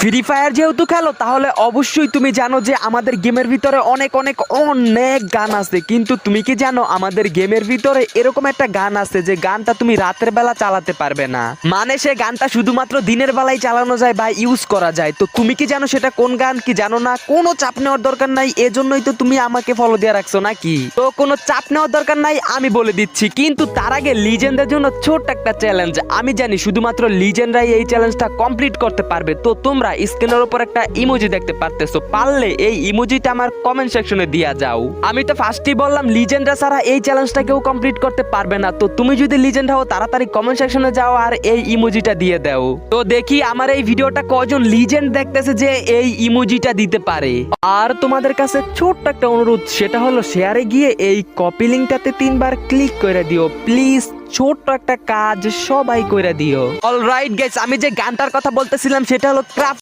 Free fire যেহেতু খেলো তাহলে অবশ্যই তুমি জানো যে আমাদের গেমের ভিতরে অনেক অনেক অনেক গান আছে, কিন্তু তুমি কি জানো আমাদের গেমের ভিতরে এরকম একটা গান আছে যে গানটা তুমি রাতের বেলা চালাতে পারবে না, মানে সে গানটা শুধুমাত্র দিনের বেলায় চালানো যায় বা ইউজ করা যায়। তো তুমি কি জানো সেটা কোন গান? কি জানো না? কোনো চাপ নেওয়ার দরকার নাই, এজন্যই তো তুমি আমাকে ফলো দিয়ে রাখছো নাকি? তো কোনো চাপ নেওয়ার দরকার নাই, আমি বলে দিচ্ছি। কিন্তু তার আগে লিজেন্ডের জন্য ছোট্ট একটা চ্যালেঞ্জ। আমি জানি শুধুমাত্র লিজেন্ডরাই এই চ্যালেঞ্জটা কমপ্লিট করতে পারবে। তো তোমরা স্ক্রিনের উপর একটা ইমোজি দেখতে পারতেছো, পারলে এই ইমোজিটা আমার কমেন্ট সেকশনে দিয়া যাও। আমি তো ফার্স্টই বললাম লিজেন্ডরা ছাড়া এই চ্যালেঞ্জটা কেউ কমপ্লিট করতে পারবে না। তো তুমি যদি লিজেন্ড হও তাড়াতাড়ি কমেন্ট সেকশনে যাও আর এই ইমোজিটা দিয়ে দাও। তো দেখি আমার এই ভিডিওটা কজন লিজেন্ড দেখতেছে যে এই ইমোজিটা দিতে পারে। আর তোমাদের কাছে ছোট্ট একটা অনুরোধ, সেটা হলো শেয়ারে গিয়ে এই কপি লিংকটাতে 3বার ক্লিক করে দিও প্লিজ। ছোট্ট একটা কাজ সবাই করে দিও। অলরাইট গাইস, আমি যে গানটার কথা বলতেছিলাম সেটা হলো ক্রাফট